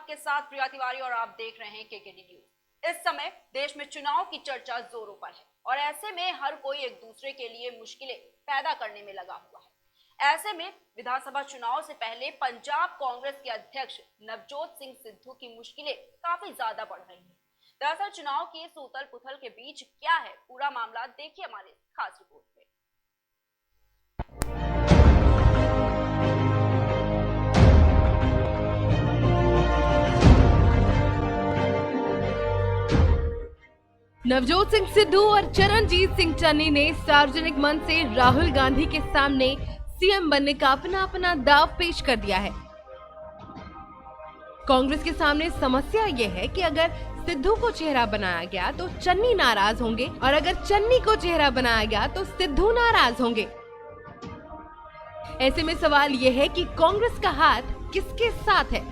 आपके साथ प्रिया तिवारी और आप देख रहे हैं केकेडी न्यूज। इस समय देश में चुनाव की चर्चा जोरों पर है और ऐसे में हर कोई एक दूसरे के लिए मुश्किलें पैदा करने में लगा हुआ है। ऐसे में विधानसभा चुनाव से पहले पंजाब कांग्रेस के अध्यक्ष नवजोत सिंह सिद्धू की मुश्किलें काफी ज्यादा बढ़ रही हैं। दरअसल चुनाव की इस उथल पुथल के बीच क्या है पूरा मामला, देखिए हमारे खास रिपोर्ट में। नवजोत सिंह सिद्धू और चरणजीत सिंह चन्नी ने सार्वजनिक मंच से राहुल गांधी के सामने सीएम बनने का अपना दाव पेश कर दिया है। कांग्रेस के सामने समस्या ये है कि अगर सिद्धू को चेहरा बनाया गया तो चन्नी नाराज होंगे और अगर चन्नी को चेहरा बनाया गया तो सिद्धू नाराज होंगे। ऐसे में सवाल ये है कि कांग्रेस का हाथ किसके साथ है।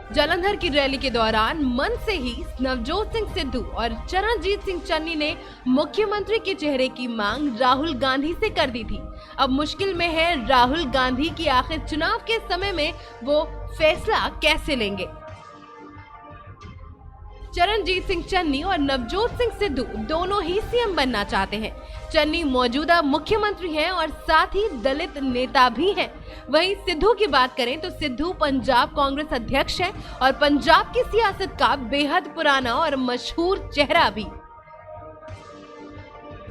जालंधर की रैली के दौरान मन से ही नवजोत सिंह सिद्धू और चरणजीत सिंह चन्नी ने मुख्यमंत्री के चेहरे की मांग राहुल गांधी से कर दी थी। अब मुश्किल में है राहुल गांधी की आखिर चुनाव के समय में वो फैसला कैसे लेंगे। चरणजीत सिंह चन्नी और नवजोत सिंह सिद्धू दोनों ही सीएम बनना चाहते हैं। चन्नी मौजूदा मुख्यमंत्री हैं और साथ ही दलित नेता भी हैं। वहीं सिद्धू की बात करें तो सिद्धू पंजाब कांग्रेस अध्यक्ष हैं और पंजाब की सियासत का बेहद पुराना और मशहूर चेहरा भी।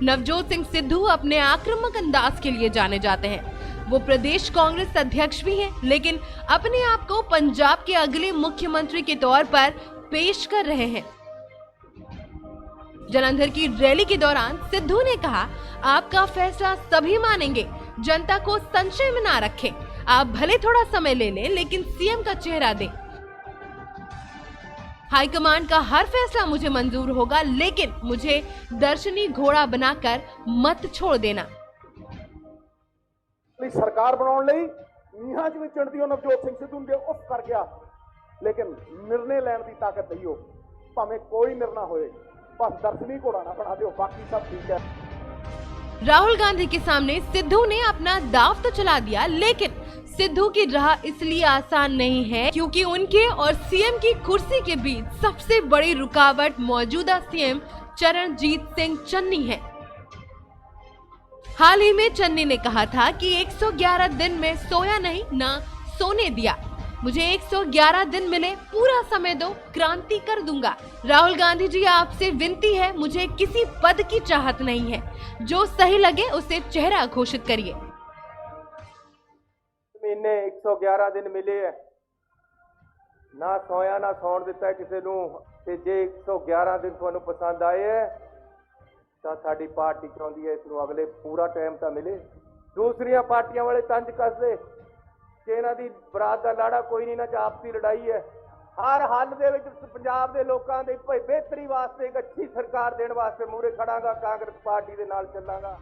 नवजोत सिंह सिद्धू अपने आक्रामक अंदाज के लिए जाने जाते हैं। वो प्रदेश कांग्रेस अध्यक्ष भी हैं, लेकिन अपने आप को पंजाब के अगले मुख्यमंत्री के तौर पर पेश कर रहे हैं। जालंधर की रैली के दौरान सिद्धू ने कहा, आपका फैसला सभी मानेंगे, जनता को संशय में ना रखें। आप भले थोड़ा समय ले लें, लेकिन सीएम का चेहरा दें। हाईकमान का हर फैसला मुझे मंजूर होगा, लेकिन मुझे दर्शनी घोड़ा बनाकर मत छोड़ देना। सरकार बनाने ਲਈ ਨੀਹਾਂ 'ਚ ਵਿਚਣ ਦੀ ਨਵਜੋਤ ਸਿੰਘ ਸਿੱਧੂ ਨੇ ਉਸ ਕਰ ਗਿਆ, लेकिन निर्णय ਲੈਣ ਦੀ ਤਾਕਤ ਨਹੀਂ ਹੋ। ਭਾਵੇਂ ਕੋਈ निर्णय ਹੋਏ, बस दर्शनी घोड़ा ना बना दो, बाकी सब ठीक है। राहुल गांधी के सामने सिद्धू ने अपना दाव तो चला दिया, लेकिन सिद्धू की राह इसलिए आसान नहीं है क्योंकि उनके और सीएम की कुर्सी के बीच सबसे बड़ी रुकावट मौजूदा सीएम चरणजीत सिंह चन्नी है। हाल ही में चन्नी ने कहा था कि 111 दिन में सोया नहीं, ना सोने दिया। मुझे 111 दिन मिले, पूरा समय दो, क्रांति कर दूंगा। राहुल गांधी जी, आपसे विनती है, मुझे किसी पद की चाहत नहीं है। जो सही लगे उसे चेहरा घोषित करिए। महीने 111 दिन मिले है, ना सोया ना सौण दिता है किसी नूं। ते जे 111 दिन तुहानूं पसंद आए है ਤਾਂ ਸਾਡੀ ਪਾਰਟੀ ਚਾਹੁੰਦੀ ਹੈ इसनूं अगले पूरा टाइम ਤਾਂ मिले। दूसरियां पार्टियां वाले तंज कसदे कि ਇਹਨਾਂ ਦੀ ਬਰਾਤ ਦਾ ਲਾੜਾ ਕੋਈ ਨਹੀਂ, ਨਾ ਚ ਆਪਸੀ ਲੜਾਈ ਹੈ। ਹਰ ਹੱਲ ਦੇ ਵਿੱਚ ਪੰਜਾਬ ਦੇ ਲੋਕਾਂ ਦੇ ਬਿਹਤਰੀ ਵਾਸਤੇ ਇੱਕ ਅੱਛੀ ਸਰਕਾਰ ਦੇਣ ਵਾਸਤੇ ਮੂਹਰੇ ਖੜਾਂਗਾ, ਕਾਂਗਰਸ ਪਾर्टी ਦੇ ਨਾਲ ਚੱਲਾਂਗਾ।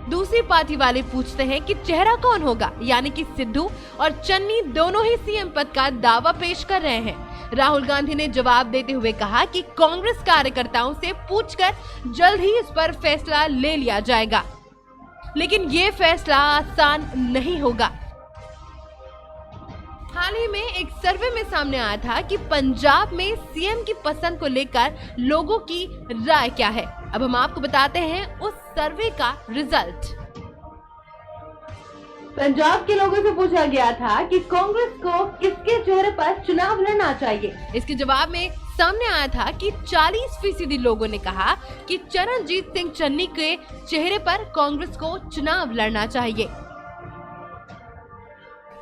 दूसरी पार्टी वाले पूछते हैं कि चेहरा कौन होगा, यानी कि सिद्धू और चन्नी दोनों ही सीएम पद का दावा पेश कर रहे हैं। राहुल गांधी ने जवाब देते हुए कहा कि कांग्रेस कार्यकर्ताओं से पूछकर जल्द ही इस पर फैसला ले लिया जाएगा, लेकिन ये फैसला आसान नहीं होगा। हाल ही में एक सर्वे में सामने आया था कि पंजाब में सीएम की पसंद को लेकर लोगों की राय क्या है। अब हम आपको बताते हैं उस सर्वे का रिजल्ट। पंजाब के लोगों से पूछा गया था कि कांग्रेस को किसके चेहरे पर चुनाव लड़ना चाहिए। इसके जवाब में सामने आया था कि 40% लोगों ने कहा कि चरणजीत सिंह चन्नी के चेहरे पर कांग्रेस को चुनाव लड़ना चाहिए,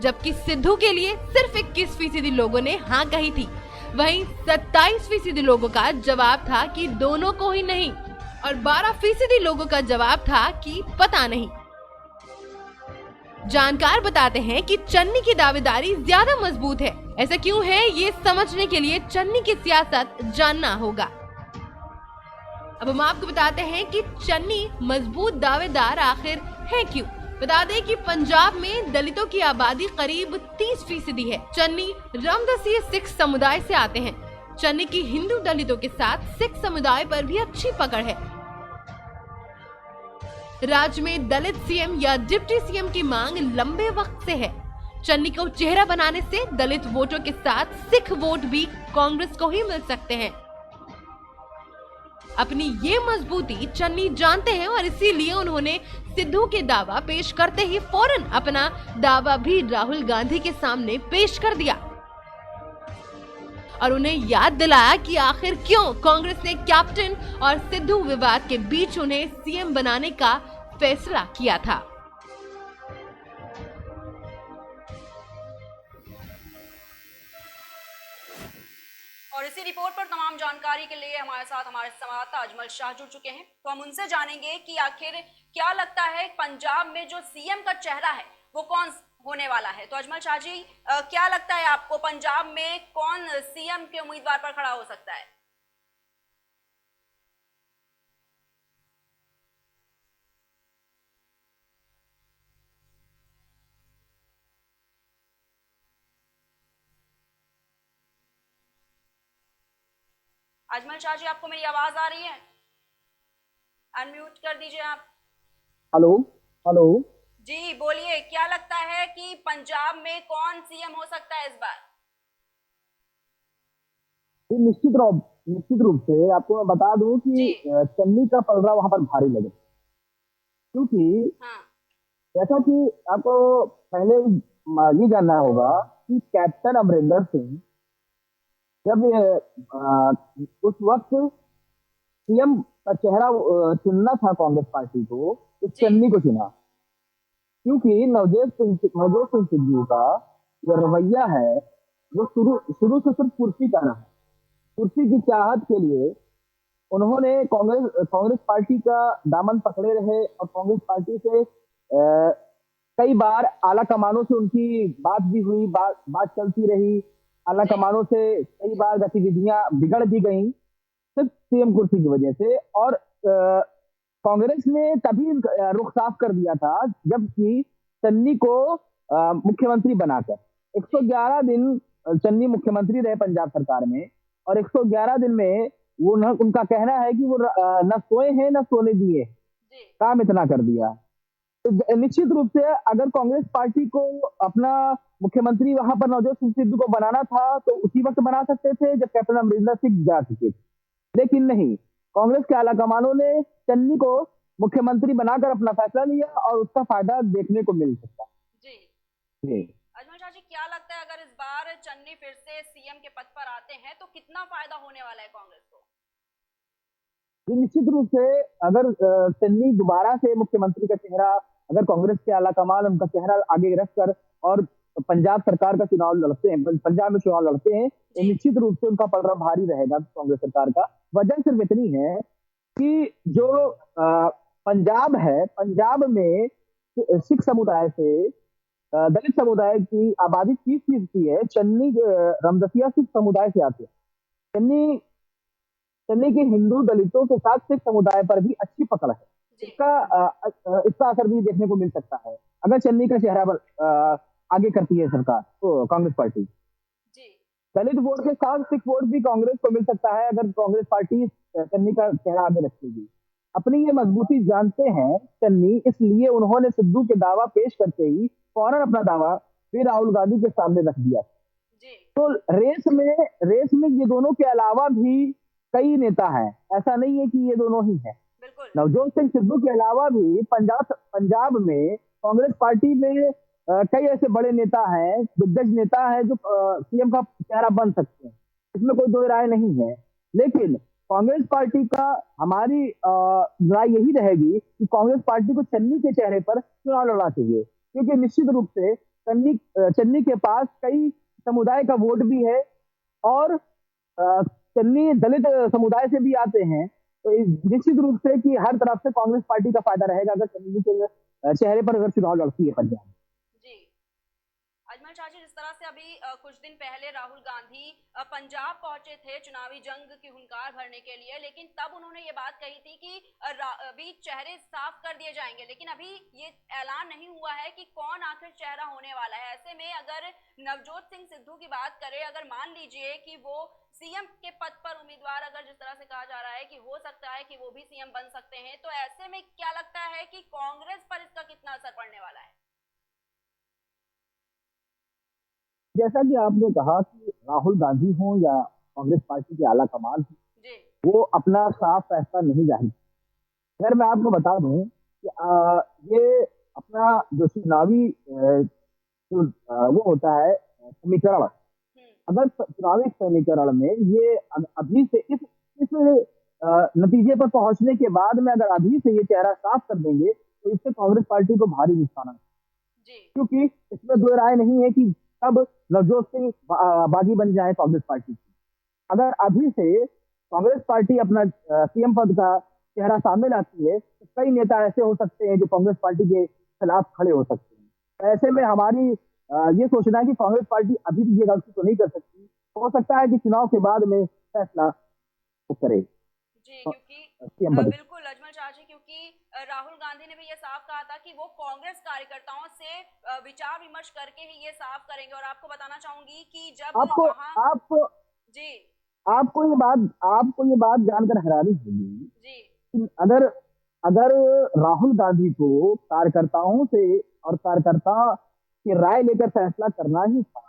जबकि सिद्धू के लिए सिर्फ 21% लोगों ने हाँ कही थी। वहीं 27% लोगों का जवाब था कि दोनों को ही नहीं और 12% लोगों का जवाब था कि पता नहीं। जानकार बताते हैं कि चन्नी की दावेदारी ज्यादा मजबूत है। ऐसा क्यों है, ये समझने के लिए चन्नी की सियासत जानना होगा। अब हम आपको बताते हैं कि चन्नी मजबूत दावेदार आखिर है क्यों। बता दें कि पंजाब में दलितों की आबादी करीब 30% है। चन्नी रामदासी सिख समुदाय से आते हैं। चन्नी की हिंदू दलितों के साथ सिख समुदाय पर भी अच्छी पकड़ है। राज्य में दलित सीएम या डिप्टी सीएम की मांग लंबे वक्त से है। चन्नी को चेहरा बनाने से दलित वोटों के साथ सिख वोट भी कांग्रेस को ही मिल सकते हैं। अपनी ये मजबूती चन्नी जानते हैं और इसीलिए उन्होंने सिद्धू के दावा पेश करते ही फौरन अपना दावा भी राहुल गांधी के सामने पेश कर दिया और उन्हें याद दिलाया कि आखिर क्यों कांग्रेस ने कैप्टन और सिद्धू विवाद के बीच उन्हें सीएम बनाने का फैसला किया था। और इसी रिपोर्ट पर तमाम जानकारी के लिए हमारे साथ हमारे संवाददाता अजमल शाह जुड़ चुके हैं, तो हम उनसे जानेंगे कि आखिर क्या लगता है पंजाब में जो सीएम का चेहरा है वो कौन होने वाला है। तो अजमल शाह जी, क्या लगता है आपको पंजाब में कौन सीएम के उम्मीदवार पर खड़ा हो सकता है? अजमल शाह जी, आपको मेरी आवाज आ रही है? अनम्यूट कर दीजिए आप। Hello hello. जी बोलिए, क्या लगता है कि पंजाब में कौन सीएम हो सकता है इस बार? ये निश्चित रूप से आपको मैं बता दूं कि जी। चन्नी का पलड़ा वहां पर भारी लगे, क्योंकि हाँ जैसा कि आपको पहले ये जानना होगा कि कैप्टन अमरिंदर सिंह जब उस वक्त सीएम का चेहरा चुनना था कांग्रेस पार्टी को, तो जी। चन्नी को चुना, क्योंकि नवजोत सिंह सिद्धू का जो रवैया है वो शुरू शुरू से सिर्फ कुर्सी का रहा है। कुर्सी की चाहत के लिए उन्होंने कांग्रेस पार्टी का दामन पकड़े रहे और कांग्रेस पार्टी से कई बार आला कमानों से उनकी बात भी हुई, बात चलती रही। आला कमानों से कई बार गतिविधियां बिगड़ भी गई सिर्फ सीएम कुर्सी की वजह से, और कांग्रेस ने तभी रुख साफ कर दिया था जबकि चन्नी को मुख्यमंत्री बनाकर 111 दिन चन्नी मुख्यमंत्री रहे पंजाब सरकार में, और 111 दिन में वो उनका कहना है कि वो न सोए हैं न सोने दिए, काम इतना कर दिया। तो निश्चित रूप से अगर कांग्रेस पार्टी को अपना मुख्यमंत्री वहां पर नवजोत सिंह सिद्धू को बनाना था तो उसी वक्त बना सकते थे जब कैप्टन अमरिंदर सिंह जा चुके थे, लेकिन नहीं, कांग्रेस के आलाकमानों ने चन्नी को मुख्यमंत्री बनाकर अपना फैसला लिया और उसका फायदा देखने को मिल सकता है। जी अजमल शाह जी, क्या लगता है अगर इस बार चन्नी फिर से सीएम के पद पर आते हैं तो कितना फायदा होने वाला है कांग्रेस को? निश्चित रूप से अगर चन्नी दोबारा से मुख्यमंत्री का चेहरा, अगर कांग्रेस के आलाकमान उनका चेहरा आगे रखकर और पंजाब सरकार का चुनाव लड़ते हैं, पंजाब में चुनाव लड़ते हैं, तो निश्चित रूप से उनका पलड़ा भारी रहेगा कांग्रेस सरकार का। वजह सिर्फ इतनी है कि जो पंजाब है, पंजाब में सिख समुदाय से दलित समुदाय की आबादी 30% है। चन्नी रमदसिया सिख समुदाय से आते हैं। चन्नी के हिंदू दलितों के साथ सिख समुदाय पर भी अच्छी पकड़ है। इसका असर भी देखने को मिल सकता है अगर चन्नी का चेहरा पर आगे करती है सरकार तो कांग्रेस पार्टी। दलित वोट के साथ सिख वोट भी कांग्रेस को मिल सकता है अगर कांग्रेस पार्टी चन्नी का चेहरा आगे रखेगी। अपनी ये मजबूती जानते हैं चन्नी, इसलिए उन्होंने सिद्धू के दावा पेश करते ही फौरन अपना दावा फिर राहुल गांधी के सामने रख दिया। तो रेस में ये दोनों के अलावा भी कई नेता हैं, ऐसा नहीं है कि ये दोनों ही हैं। नवजोत सिंह सिद्धू के अलावा भी पंजाब में कांग्रेस पार्टी में कई ऐसे बड़े नेता हैं, दिग्गज नेता हैं जो सीएम का चेहरा बन सकते हैं, इसमें कोई दो राय नहीं है। लेकिन कांग्रेस पार्टी का हमारी राय यही रहेगी कि कांग्रेस पार्टी को चन्नी के चेहरे पर चुनाव लड़ना चाहिए, क्योंकि निश्चित रूप से चन्नी के पास कई समुदाय का वोट भी है और चन्नी दलित समुदाय से भी आते हैं, तो निश्चित रूप से कि हर तरफ से कांग्रेस पार्टी का फायदा रहेगा अगर चन्नी के चेहरे पर अगर चुनाव लड़ती है पंजाब। अजमल शाह जी, जिस तरह से अभी कुछ दिन पहले राहुल गांधी पंजाब पहुंचे थे चुनावी जंग की हुंकार भरने के लिए, लेकिन तब उन्होंने ये बात कही थी कि अभी चेहरे साफ कर दिए जाएंगे, लेकिन अभी ये ऐलान नहीं हुआ है कि कौन आखिर चेहरा होने वाला है। ऐसे में अगर नवजोत सिंह सिद्धू की बात करें, अगर मान लीजिए कि वो सीएम के पद पर उम्मीदवार, अगर जिस तरह से कहा जा रहा है कि हो सकता है कि वो भी सीएम बन सकते हैं, तो ऐसे में क्या लगता है कि कांग्रेस पर इसका कितना असर पड़ने वाला है? जैसा कि आपने कहा कि राहुल गांधी हो या कांग्रेस पार्टी के आला कमान हो, जी वो अपना साफ फैसला नहीं जाहिर। अगर मैं आपको बता दूं कि ये अपना जो चुनावी वो होता है समीकरण, हम्म अगर चुनावी समीकरण में ये अभी से इस नतीजे पर पहुंचने के बाद में अगर अभी से ये चेहरा साफ कर देंगे तो इससे कांग्रेस पार्टी को भारी नुकसान है। जी क्योंकि इसमें दो राय नहीं है कि कब नवजोत सिंह बागी बन जाए कांग्रेस पार्टी की। अगर अभी से कांग्रेस पार्टी अपना सीएम पद का चेहरा सामने लाती है तो कई नेता ऐसे हो सकते हैं जो कांग्रेस पार्टी के खिलाफ खड़े हो सकते हैं। तो ऐसे में हमारी ये सोचना है कि कांग्रेस पार्टी अभी ये गलती तो नहीं कर सकती। हो सकता है कि चुनाव के बाद में फैसला वो करे जी क्योंकि सीएम पद। बिल्कुल अजमल शाह जी, क्योंकि राहुल गांधी ने भी ये साफ कहा था कि वो कांग्रेस कार्यकर्ताओं से विचार विमर्श करके ही ये साफ करेंगे। और आपको बताना चाहूंगी कि जब आपको वहां आपको जी आपको ये बात जानकर हैरानी होगी जी कि अगर अगर राहुल गांधी को कार्यकर्ताओं से और कार्यकर्ता की राय लेकर फैसला करना ही था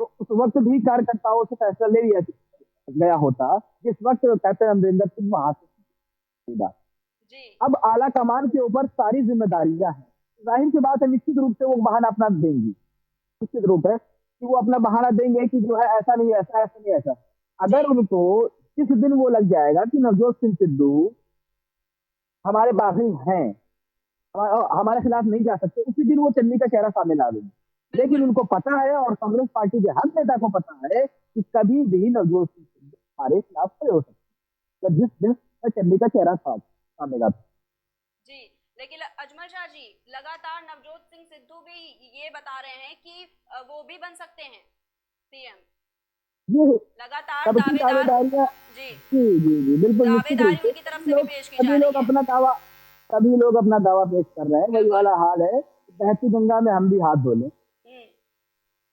तो उस वक्त भी कार्यकर्ताओं से फैसला ले लिया गया होता जिस वक्त कैप्टन अमरिंदर सिंह वहां से था। जी अब आला कमान के ऊपर सारी जिम्मेदारियां हैं। जाहिर सी बात है, निश्चित रूप से वो बहाना अपना देंगी। निश्चित रूप है कि वो अपना बहाना देंगे कि जो है ऐसा नहीं, ऐसा ऐसा नहीं, ऐसा। जी अगर उनको जिस दिन वो लग जाएगा कि नवजोत सिंह सिद्धू हमारे बागी हैं, हमारे खिलाफ नहीं जा सकते, उसी दिन वो चन्नी का चेहरा सामने ला देंगे। लेकिन बिल्कुल उनको पता है और कांग्रेस पार्टी के हर नेता को पता है कि कभी भी नवजोत सिंह सिद्धू हमारे खिलाफ खड़े हो सकते हैं तो जिस दिन चन्नी का चेहरा सामने लाते। जी लेकिन अजमल शाह जी, लगातार नवजोत सिंह सिद्धू भी ये बता रहे हैं कि वो भी बन सकते हैं सीएम। ये लगातार सबकी दावेदार दावेदारियां, जी जी जी जी बिल्कुल निश्चित रूप दावेदारी से उनकी तरफ से भी पेश की जा सभी रही लोग है। अपना दावा, सभी लोग अपना दावा पेश कर रहे हैं। वही बिल्कुल वाला हाल है, बहती गंगा में हम भी हाथ धो लें। हम्म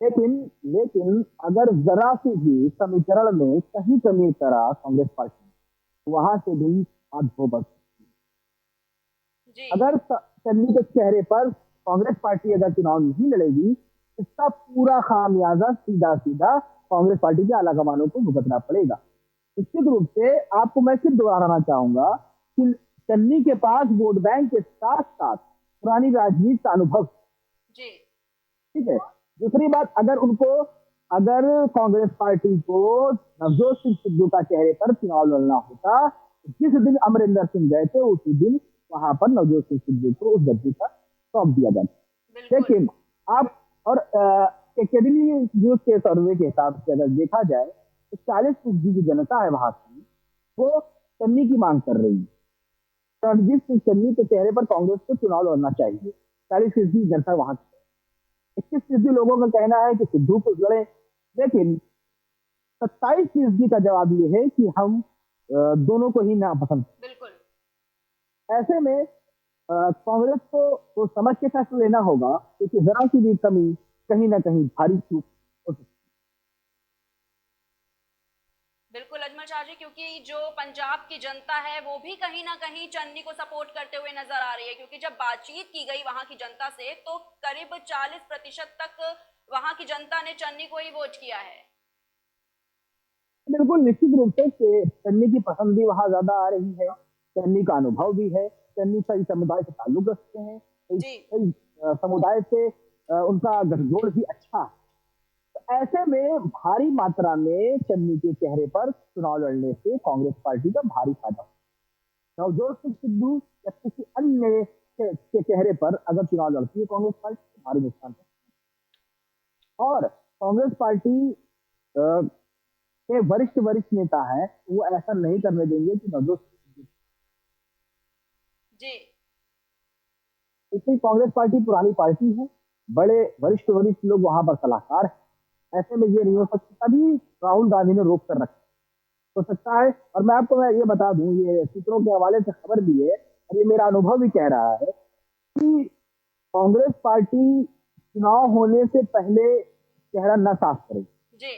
लेकिन लेकिन अगर जरा सी भी समीकरण में कहीं कमी करा कांग्रेस पार्टी तो वहां से भी हाथ धो बस। जी अगर चन्नी के चेहरे पर कांग्रेस पार्टी अगर चुनाव नहीं लड़ेगी इसका पूरा खामियाजा सीधा सीधा कांग्रेस पार्टी के आला कमानों को भुगतना पड़ेगा। निश्चित रूप से आपको मैं फिर दोहराना चाहूंगा कि चन्नी के पास वोट बैंक के साथ साथ पुरानी राजनीति का अनुभव, जी ठीक है। दूसरी बात, अगर कांग्रेस पार्टी को नवजोत सिंह सिद्धू का चेहरे पर चुनाव लड़ना होता जिस दिन अमरिंदर सिंह गए थे उसी दिन वहां पर नवजोत सिंह सिद्धू को उस गद्दी का सौंप दिया जाता। बिल्कुल लेकिन आप और एकेडमी न्यूज के सर्वे के हिसाब से अगर देखा जाए तो 40% की जनता है वहां की, वो चन्नी की मांग कर रही है। रणजीत सिंह चन्नी के चेहरे पर कांग्रेस को चुनाव लड़ना चाहिए। 40% जनता वहां की। 21% लोगों का कहना है कि सिद्धू को लड़े। लेकिन 27% का जवाब ये है कि हम दोनों को ही नापसंद। बिल्कुल ऐसे में कांग्रेस को तो समझ के फैसला लेना होगा क्योंकि जरा सी भी कमी कहीं ना कहीं भारी चूक हो सकती बिल्कुल अजमल शाह जी, क्योंकि जो पंजाब की जनता है वो भी कहीं ना कहीं चन्नी को सपोर्ट करते हुए नजर आ रही है। क्योंकि जब बातचीत की गई वहां की जनता से तो करीब 40% तक वहां की जनता ने चन्नी को ही वोट किया है। है। बिल्कुल निश्चित रूप से चन्नी की पसंद भी वहां ज्यादा आ रही है। चन्नी का अनुभव भी है। चन्नी कई समुदाय से ताल्लुक रखते हैं। जी कई समुदाय से उनका गठजोड़ भी अच्छा है। तो ऐसे में भारी मात्रा में चन्नी के चेहरे पर चुनाव लड़ने से कांग्रेस पार्टी का भारी फायदा। नवजोत सिंह सिद्धू या किसी अन्य के चेहरे पर अगर चुनाव लड़ती है कांग्रेस पार्टी तो भारी नुकसान है। और कांग्रेस पार्टी के वरिष्ठ वरिष्ठ नेता हैं, वो ऐसा नहीं करने देंगे कि नवजोत सिंह सिद्धू, जी क्योंकि कांग्रेस पार्टी पुरानी पार्टी है, बड़े वरिष्ठ वरिष्ठ लोग वहां पर सलाहकार हैं। ऐसे में ये नहीं हो सकता। तभी राहुल गांधी ने रोक कर रखा हो सकता है। और मैं ये बता दूं, ये सूत्रों के हवाले से खबर भी है और ये मेरा अनुभव भी कह रहा है कि कांग्रेस पार्टी चुनाव होने से पहले चेहरा न साफ करेगी। जी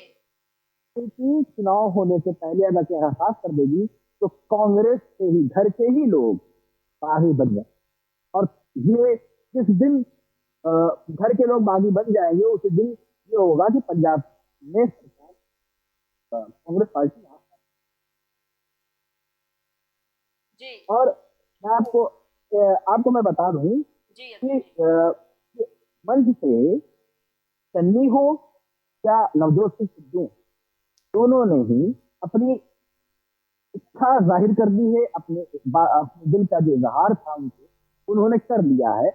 क्योंकि चुनाव होने से पहले अगर चेहरा साफ कर देगी तो कांग्रेस से ही घर के ही लोग बागी बन जाए। और ये जिस दिन घर के लोग बागी बन जाएंगे उसी दिन ये होगा कि पंजाब में सरकार कांग्रेस पार्टी जी और मैं आपको मैं बता दूं जी कि अतुल जी। मंच से चन्नी हो या नवजोत सिंह सिद्धू, दोनों ने ही अपनी इच्छा जाहिर कर दी है, अपने दिल का जो इजहार था उनसे उन्होंने कर दिया है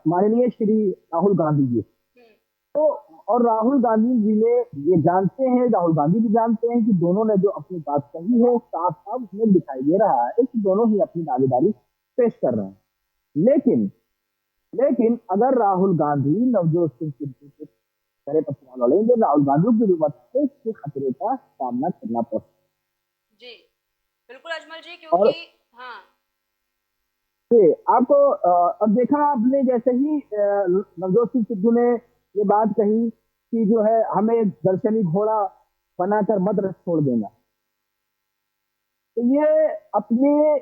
माननीय श्री राहुल गांधी जी। हम्म, तो और राहुल गांधी जी ने ये जानते हैं, राहुल गांधी भी जानते हैं कि दोनों ने जो अपनी बात कही है साफ साफ उसमें दिखाई दे रहा है कि दोनों ही अपनी दावेदारी पेश कर रहे हैं। लेकिन लेकिन अगर राहुल गांधी नवजोत सिंह सिद्धू के चेहरे पर सवाल लड़ेंगे, राहुल गांधी की जरूरत है इसके खतरे का सामना करना पड़ सकता जी बिल्कुल अजमल जी, है। और क्योंकि हाँ ये आपको अब देखा आपने जैसे ही नवजोत सिंह सिद्धू ने ये बात कही कि जो है हमें दर्शनी घोड़ा बनाकर मत रथ छोड़ देना, तो ये अपने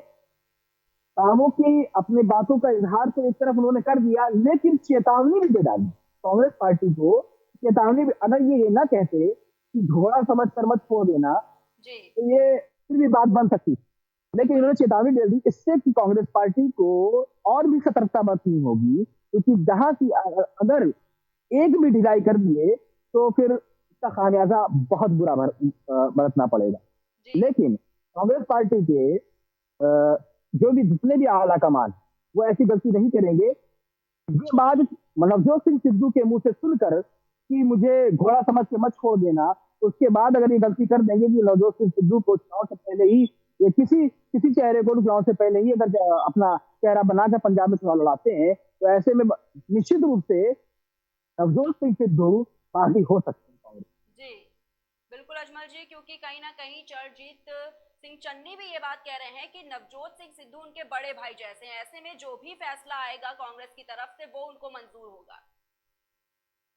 कामों की अपनी बातों का इजहार तो एक तरफ उन्होंने कर दिया, लेकिन चेतावनी भी दे डाली कांग्रेस पार्टी को। चेतावनी भी, अगर ये ना कहते कि घोड़ा समझ कर मत छोड़ देना, जी तो ये फिर भी बात बन सकती, लेकिन बिल्कुल इन्होंने चेतावनी दे दी। इससे कि कांग्रेस पार्टी को और भी सतर्कता बरतनी होगी, क्योंकि जहां की अगर एक भी ढिलाई कर दिए तो फिर इसका खामियाजा बहुत बुरा बरतना पड़ेगा। जी लेकिन कांग्रेस पार्टी के जो भी जितने भी आला कमान वो ऐसी गलती नहीं करेंगे। ये बात नवजोत सिंह सिद्धू के मुंह से सुनकर कि मुझे घोड़ा समझ के मत छोड़ देना, उसके बाद अगर ये गलती कर देंगे कि नवजोत सिंह सिद्धू को चुनाव से पहले ही ये किसी किसी चेहरे को चुनाव से पहले ही अगर अपना चेहरा बनाकर पंजाब में चुनाव लड़ाते हैं, तो ऐसे में निश्चित रूप से नवजोत सिंह सिद्धू बागी हो सकते हैं कांग्रेस। जी बिल्कुल अजमल जी, क्योंकि कहीं ना कहीं चरणजीत सिंह चन्नी भी ये बात कह रहे हैं कि नवजोत सिंह सिद्धू उनके बड़े भाई जैसे हैं, ऐसे में जो भी फैसला आएगा कांग्रेस की तरफ से वो उनको मंजूर होगा।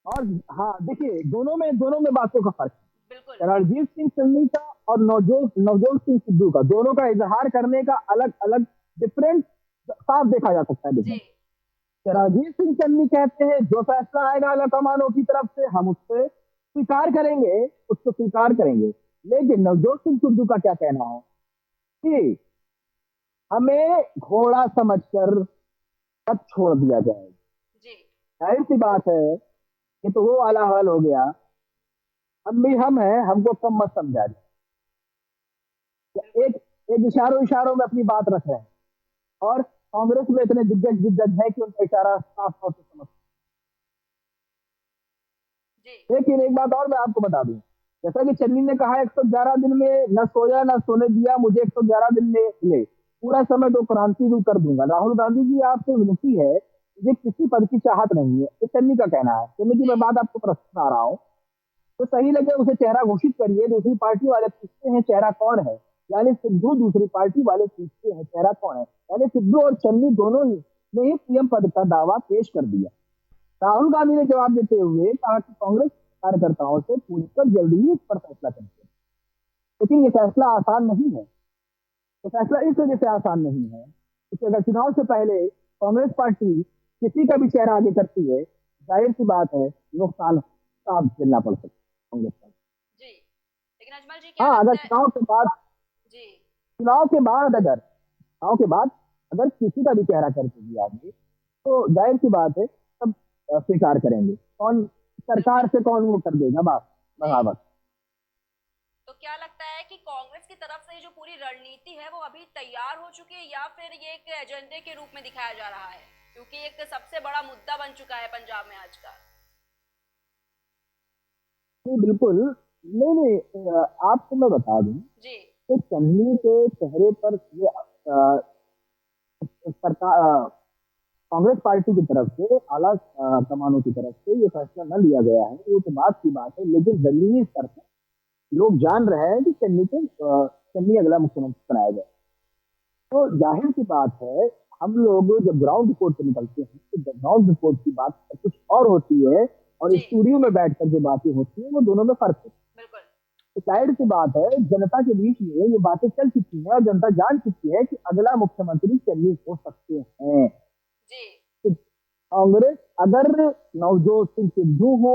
और हाँ देखिए, दोनों में बातों का फर्क बिल्कुल है। रणजीत सिंह चन्नी का और नवजोत नवजोत सिंह सिद्धू का, दोनों का इजहार करने का अलग अलग डिफरेंट साफ देखा जा सकता है। जी डिफरेंट रणजीत सिंह चन्नी कहते हैं जो फैसला आएगा आला कमानों की तरफ से हम उससे स्वीकार करेंगे, उसको स्वीकार करेंगे। लेकिन नवजोत सिंह सिद्धू का क्या कहना है कि हमें घोड़ा समझकर मत छोड़ दिया जाए। जी जाहिर सी बात है, ये तो वो वाला हाल हो गया, हम भी हम हैं, हमको कम मत समझा जाए। बिल्कुल एक इशारों इशारों में अपनी बात रख रहे हैं, और कांग्रेस में इतने दिग्गज दिग्गज है कि उनका इशारा साफ तौर से समझ। जी लेकिन एक बात और मैं आपको बता दूं, जैसा कि चन्नी ने कहा 111 दिन में न सोया न सोने दिया, मुझे 111 दिन में ले पूरा समय तो क्रांति भी कर दूंगा। राहुल गांधी जी आपसे विनती है, ये किसी पद की चाहत नहीं है, ये चन्नी का कहना है। चन्नी की जी मैं बात आपको प्रस्तुत आ रहा हूँ, तो सही लगे उसे चेहरा घोषित करिए। दूसरी पार्टी वाले पूछते हैं चेहरा कौन है, यानी सिद्धू दूसरी पार्टी वाले पूछते हैं चेहरा कौन है, यानी सिद्धू और चन्नी दोनों ही ने ही सीएम पद का दावा पेश कर दिया। राहुल गांधी ने जवाब देते हुए कहा कि कांग्रेस कार्यकर्ताओं से पूछकर जल्दी ही इस पर फैसला करेंगे। लेकिन ये फैसला आसान नहीं है। तो फैसला इस वजह से आसान नहीं है क्योंकि अगर चुनाव से पहले कांग्रेस पार्टी किसी का भी चेहरा आगे करती है, जाहिर सी बात है नुकसान साफ झेलना पड़ सकता है कांग्रेस पार्टी। जी लेकिन अजमल जी क्या हाँ, अगर लगता है। जी चुनाव के बाद अगर किसी का भी चेहरा करके दिया आगे, तो जाहिर सी बात है सब स्वीकार करेंगे। कौन सरकार से कौन वो कर देगा बात जी बगावत। तो क्या लगता है कि कांग्रेस की तरफ से जो पूरी रणनीति है वो अभी तैयार हो चुकी है, या फिर ये एक एजेंडे के रूप में दिखाया जा रहा है, क्योंकि एक सबसे बड़ा मुद्दा बन चुका है पंजाब में आज का। नहीं बिल्कुल नहीं नहीं, आपको मैं बता दूं जी कि चन्नी के चेहरे पर ये सरकार कांग्रेस पार्टी की तरफ से आला कमानों की तरफ से ये फैसला न लिया गया है, वो तो बात की बात है। लेकिन जमीनी स्तर पर लोग जान रहे हैं कि चन्नी अगला मुख्यमंत्री बनाया जाए। तो जाहिर सी बात है, हम लोग जब ग्राउंड रिपोर्ट पे निकलते हैं तो ग्राउंड रिपोर्ट की बात कुछ और होती है, और जी स्टूडियो में बैठकर जो बातें होती है वो दोनों में फर्क है। बिल्कुल तो जाहिर सी बात है, जनता के बीच में ये बातें चल चुकी हैं और जनता जान चुकी है कि अगला मुख्यमंत्री चन्नी हो सकते हैं। जी तो कांग्रेस अगर नवजोत सिंह सिद्धू हो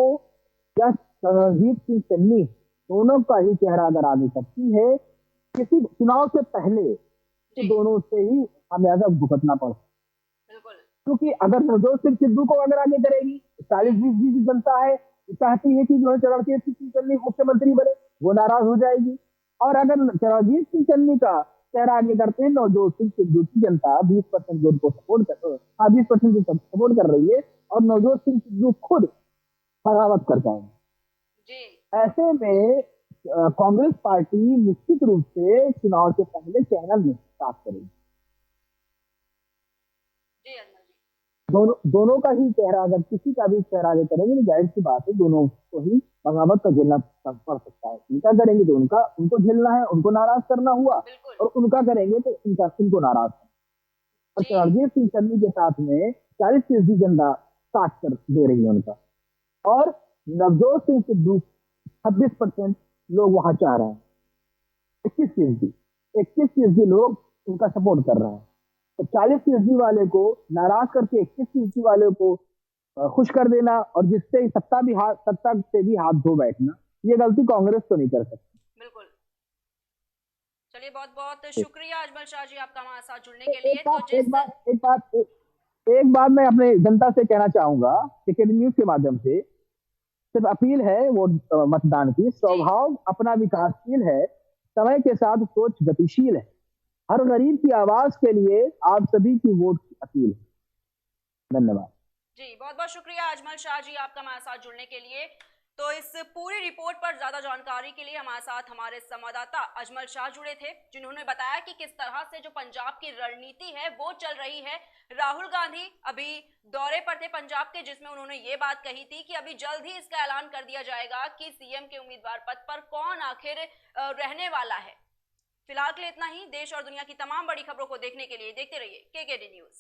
या रणजीत सिंह चन्नी दोनों का ही चेहरा अगर आगे करती है किसी चुनाव से पहले, तो जी दोनों से ही खामियाजा भुगतना पड़, बिल्कुल। क्योंकि अगर नवजोत सिंह सिद्धू को अगर आगे करेगी, 40-20 की जनता है चाहती है कि जो है रणजीत सिंह चन्नी मुख्यमंत्री बने, वो नाराज हो जाएगी। और अगर रणजीत सिंह चन्नी का चेहरा आगे करते हैं नवजोत सिंह सिद्धू की जनता 20% जो उनको सपोर्ट कर, हाँ 20% जो सपोर्ट कर रही है, और नवजोत सिंह सिद्धू खुद बगावत कर जाएंगे। जी ऐसे में कांग्रेस पार्टी निश्चित रूप से चुनाव से पहले चैनल में साफ करेगी। जी अजमल जी। दोनों का ही चेहरा, अगर किसी का भी चेहरा आगे करेंगे तो जाहिर सी बात है दोनों को ही बगावत का झेलना पड़ सकता है। उनका करेंगे तो उनको झेलना है, उनको नाराज करना हुआ, बिल्कुल। और उनका करेंगे तो इनको नाराज करना। और जी रणजीत सिंह चन्नी के साथ में 40% जनता साथ कर दे रही है उनका, और नवजोत सिंह सिद्धू 26% लोग वहां चाह रहे हैं, 21% लोग उनका सपोर्ट कर रहे हैं। तो 40% वाले को नाराज करके 21% वाले को खुश कर देना, और जिससे सत्ता से भी हाथ धो बैठना, ये गलती कांग्रेस तो नहीं कर सकती। बिल्कुल। चलिए बहुत बहुत शुक्रिया अजमल शाह जी आपका हमारे साथ जुड़ने के एक लिए। तो बात जिस एक बात मैं अपने जनता से कहना चाहूंगा कि न्यूज के माध्यम से, सिर्फ अपील है वो मतदान की। स्वभाव अपना विकासशील है, समय के साथ सोच गतिशील है, हर गरीब की आवाज के लिए आप सभी की वोट की अपील है। धन्यवाद जी बहुत बहुत शुक्रिया अजमल शाह जी आपका हमारे साथ जुड़ने के लिए। तो इस पूरी रिपोर्ट पर ज्यादा जानकारी के लिए हमारे साथ हमारे संवाददाता अजमल शाह जुड़े थे, जिन्होंने बताया कि किस तरह से जो पंजाब की रणनीति है वो चल रही है। राहुल गांधी अभी दौरे पर थे पंजाब के, जिसमें उन्होंने ये बात कही थी कि अभी जल्द ही इसका ऐलान कर दिया जाएगा कि सीएम के उम्मीदवार पद पर कौन आखिर रहने वाला है। फिलहाल के लिए इतना ही। देश और दुनिया की तमाम बड़ी खबरों को देखने के लिए देखते रहिए केकेडी न्यूज।